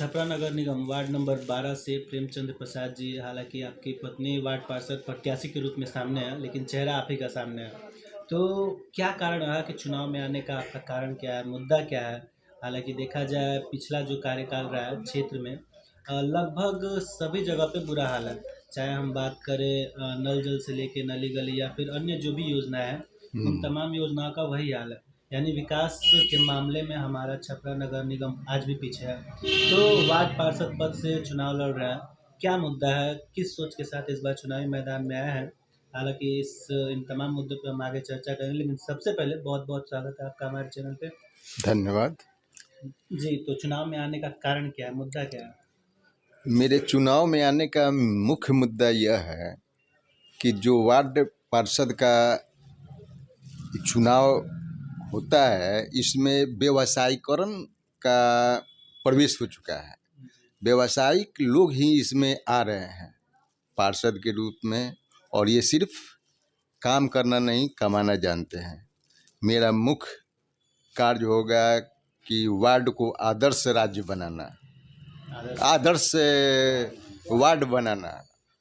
छपरा नगर निगम ward number 12 से प्रेमचंद्र प्रसाद जी, हालांकि आपकी पत्नी वार्ड पार्षद प्रत्याशी के रूप में सामने है, लेकिन चेहरा आप ही का सामने है। तो क्या कारण रहा कि चुनाव में आने का आपका कारण क्या है, मुद्दा क्या है? हालांकि देखा जाए पिछला जो कार्यकाल रहा है क्षेत्र में, लगभग सभी जगह पे बुरा हाल है। चाहे हम बात करें नल जल से लेके नली गली या फिर अन्य जो भी योजना है, उन तमाम योजनाओं का वही हाल है। यानी विकास के मामले में हमारा छपरा नगर निगम आज भी पीछे है। तो वार्ड पार्षद पद से चुनाव लड़ रहा है, क्या मुद्दा है, किस सोच के साथ इस बार चुनावी मैदान में आया है? हालांकि इन तमाम मुद्दों पर हम आगे चर्चा करेंगे, लेकिन सबसे पहले बहुत बहुत स्वागत है आपका हमारे चैनल पे। धन्यवाद। जी, तो चुनाव में आने का कारण क्या है, मुद्दा क्या है? मेरे चुनाव में आने का मुख्य मुद्दा यह है कि जो वार्ड पार्षद का चुनाव होता है, इसमें व्यवसायीकरण का प्रवेश हो चुका है। व्यवसायिक लोग ही इसमें आ रहे हैं पार्षद के रूप में, और ये सिर्फ काम करना नहीं, कमाना जानते हैं। मेरा मुख्य कार्य होगा कि वार्ड को आदर्श राज्य बनाना, आदर्श वार्ड बनाना।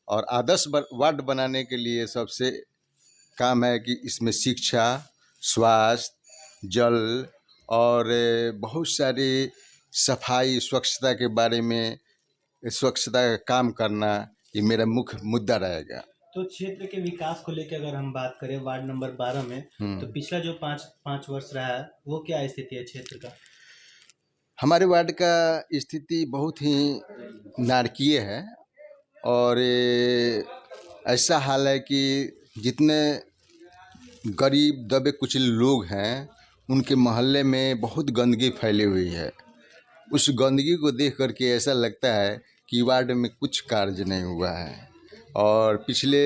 और आदर्श वार्ड बनाने के लिए सबसे काम है कि इसमें शिक्षा, स्वास्थ्य, जल और बहुत सारी सफाई स्वच्छता के बारे में, स्वच्छता का काम करना, ये मेरा मुख्य मुद्दा रहेगा। तो क्षेत्र के विकास को लेकर अगर हम बात करें वार्ड नंबर 12 में, तो पिछला जो पाँच वर्ष रहा है वो क्या स्थिति है क्षेत्र का? हमारे वार्ड का स्थिति बहुत ही नारकीय है, और ऐसा हाल है कि जितने गरीब दबे कुछ लोग हैं, उनके मोहल्ले में बहुत गंदगी फैली हुई है। उस गंदगी को देख करके ऐसा लगता है कि वार्ड में कुछ कार्य नहीं हुआ है। और पिछले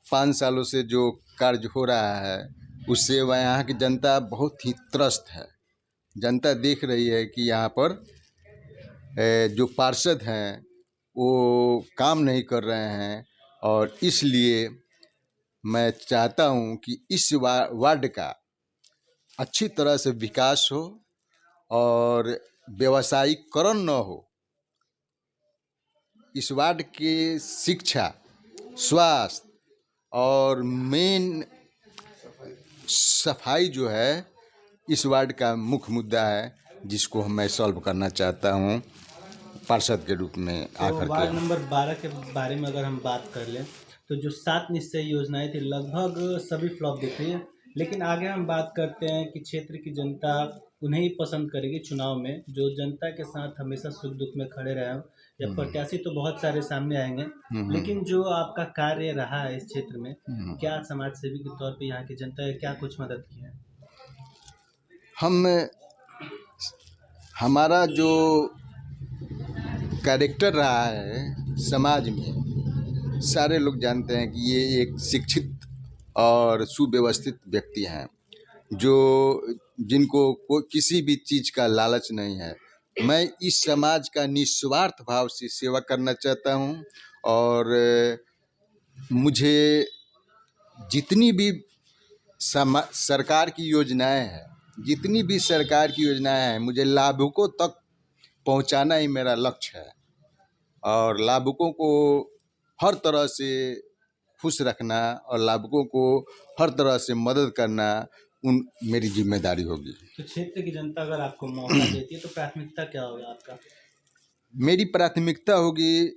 5 सालों से जो कार्य हो रहा है, उससे वह यहाँ की जनता बहुत ही त्रस्त है। जनता देख रही है कि यहाँ पर जो पार्षद हैं वो काम नहीं कर रहे हैं, और इसलिए मैं चाहता हूँ कि इस वार्ड का अच्छी तरह से विकास हो और व्यवसायीकरण न हो। इस वार्ड की शिक्षा, स्वास्थ्य और मेन सफाई जो है, इस वार्ड का मुख्य मुद्दा है, जिसको मैं सॉल्व करना चाहता हूँ पार्षद के रूप में आकर के। वार्ड नंबर 12 के बारे में अगर हम बात कर लें, तो जो 7 निश्चय योजनाएं थी लगभग सभी फ्लॉप दिख रही है। लेकिन आगे हम बात करते हैं कि क्षेत्र की जनता उन्हें ही पसंद करेगी चुनाव में, जो जनता के साथ हमेशा सुख दुख में खड़े रहे हों। या प्रत्याशी तो बहुत सारे सामने आएंगे, लेकिन जो आपका कार्य रहा है इस क्षेत्र में, क्या समाज सेवी के तौर पे यहाँ की जनता ने क्या कुछ मदद की है? हमारा जो कैरेक्टर रहा है समाज में, सारे लोग जानते हैं कि ये एक शिक्षित और सुव्यवस्थित व्यक्ति हैं, जो जिनको कोई किसी भी चीज़ का लालच नहीं है। मैं इस समाज का निस्वार्थ भाव से सेवा करना चाहता हूँ, और मुझे जितनी भी सरकार की योजनाएं हैं, जितनी भी सरकार की योजनाएं हैं, मुझे लाभुकों तक पहुंचाना ही मेरा लक्ष्य है। और लाभुकों को हर तरह से खुश रखना और लाभुकों को हर तरह से मदद करना मेरी जिम्मेदारी होगी। तो क्षेत्र की जनता अगर आपको मौका देती है तो प्राथमिकता क्या होगा आपका? मेरी प्राथमिकता होगी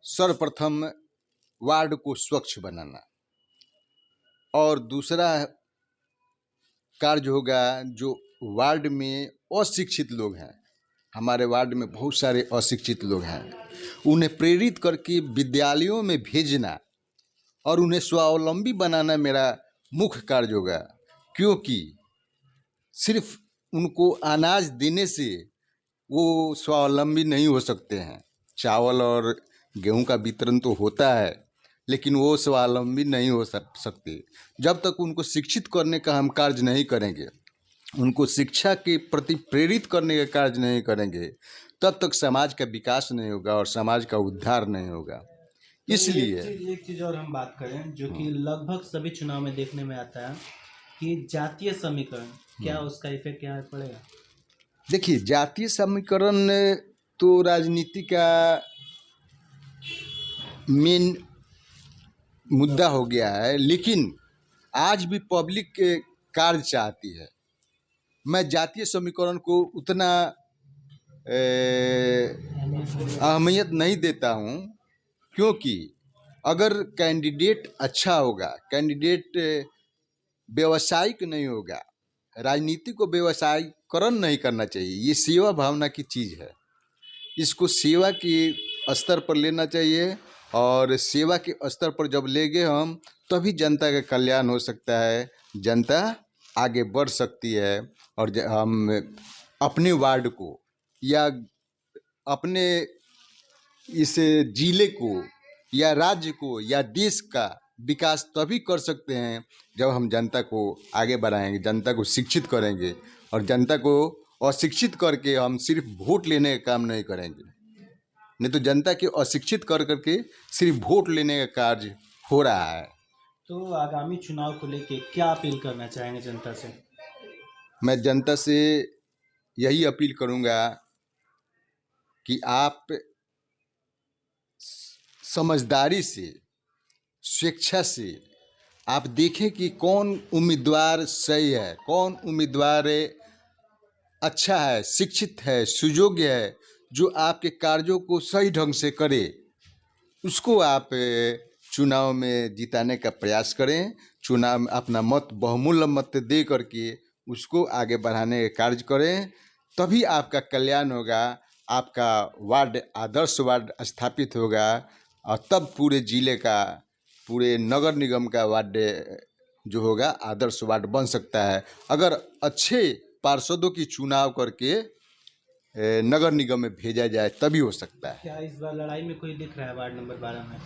सर्वप्रथम वार्ड को स्वच्छ बनाना, और दूसरा कार्य होगा जो वार्ड में अशिक्षित लोग हैं, हमारे वार्ड में बहुत सारे अशिक्षित लोग हैं, उन्हें प्रेरित करके विद्यालयों में भेजना और उन्हें स्वावलंबी बनाना मेरा मुख्य कार्य होगा। क्योंकि सिर्फ उनको अनाज देने से वो स्वावलंबी नहीं हो सकते हैं। चावल और गेहूं का वितरण तो होता है, लेकिन वो स्वावलंबी नहीं हो सकते जब तक उनको शिक्षित करने का हम कार्य नहीं करेंगे, उनको शिक्षा के प्रति प्रेरित करने का कार्य नहीं करेंगे, तब तक समाज का विकास नहीं होगा और समाज का उद्धार नहीं होगा। तो इसलिए एक चीज़ और हम बात करें जो कि लगभग सभी चुनाव में देखने में आता है कि जातीय समीकरण, क्या उसका इफेक्ट यहाँ पड़ेगा? देखिए, जातीय समीकरण तो राजनीति का मेन मुद्दा हो गया है, लेकिन आज भी पब्लिक कार्य चाहती है। मैं जातीय समीकरण को उतना अहमियत नहीं देता हूँ, क्योंकि अगर कैंडिडेट अच्छा होगा, कैंडिडेट व्यवसायिक नहीं होगा, राजनीति को व्यवसायीकरण नहीं करना चाहिए। ये सेवा भावना की चीज़ है, इसको सेवा के स्तर पर लेना चाहिए, और सेवा के स्तर पर जब लेंगे हम, तभी जनता का कल्याण हो सकता है, जनता आगे बढ़ सकती है। और हम अपने वार्ड को या अपने इस जिले को या राज्य को या देश का विकास तभी कर सकते हैं जब हम जनता को आगे बढ़ाएंगे, जनता को शिक्षित करेंगे। और जनता को अशिक्षित करके हम सिर्फ वोट लेने का काम नहीं करेंगे, नहीं तो जनता के अशिक्षित कर करके सिर्फ वोट लेने का कार्य हो रहा है। तो आगामी चुनाव को लेके क्या अपील करना चाहेंगे जनता से? मैं जनता से यही अपील करूंगा कि आप समझदारी से, स्वेच्छा से आप देखें कि कौन उम्मीदवार सही है, कौन उम्मीदवार अच्छा है, शिक्षित है, सुयोग्य है, जो आपके कार्यों को सही ढंग से करे, उसको आप चुनाव में जिताने का प्रयास करें। चुनाव में अपना मत, बहुमूल्य मत दे करके उसको आगे बढ़ाने का कार्य करें, तभी आपका कल्याण होगा, आपका वार्ड आदर्श वार्ड स्थापित होगा, और तब पूरे जिले का, पूरे नगर निगम का वार्ड जो होगा आदर्श वार्ड बन सकता है। अगर अच्छे पार्षदों की चुनाव करके नगर निगम में भेजा जाए तभी हो सकता है। क्या इस बार लड़ाई में कोई दिख रहा है वार्ड नंबर 12 में?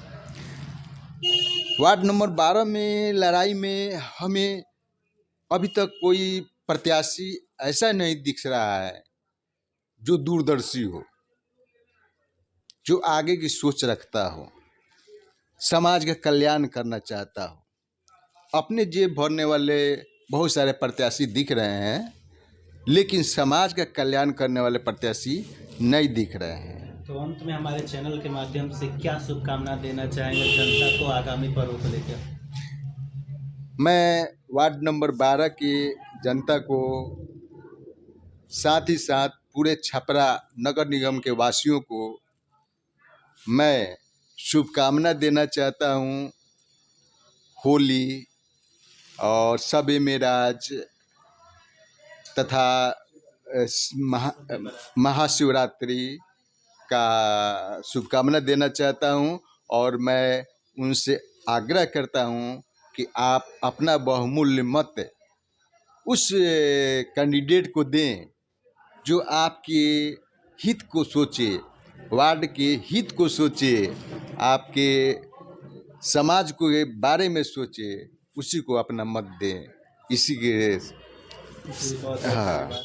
वार्ड नंबर 12 में लड़ाई में हमें अभी तक कोई प्रत्याशी ऐसा नहीं दिख रहा है जो दूरदर्शी हो, जो आगे की सोच रखता हो, समाज का कल्याण करना चाहता हो। अपने जेब भरने वाले बहुत सारे प्रत्याशी दिख रहे हैं, लेकिन समाज का कल्याण करने वाले प्रत्याशी नहीं दिख रहे हैं। तो अंत में हमारे चैनल के माध्यम से क्या शुभकामना देना चाहेंगे जनता को आगामी पर्व को लेकर? मैं वार्ड नंबर 12 की जनता को, साथ ही साथ पूरे छपरा नगर निगम के वासियों को मैं शुभकामना देना चाहता हूँ। होली और शब-ए मेराज तथा महाशिवरात्रि का शुभकामना देना चाहता हूँ, और मैं उनसे आग्रह करता हूँ कि आप अपना बहुमूल्य मत उस कैंडिडेट को दें जो आपके हित को सोचे, वार्ड के हित को सोचे, आपके समाज के बारे में सोचे, उसी को अपना मत दें। इसी के जी, बहुत हाँ।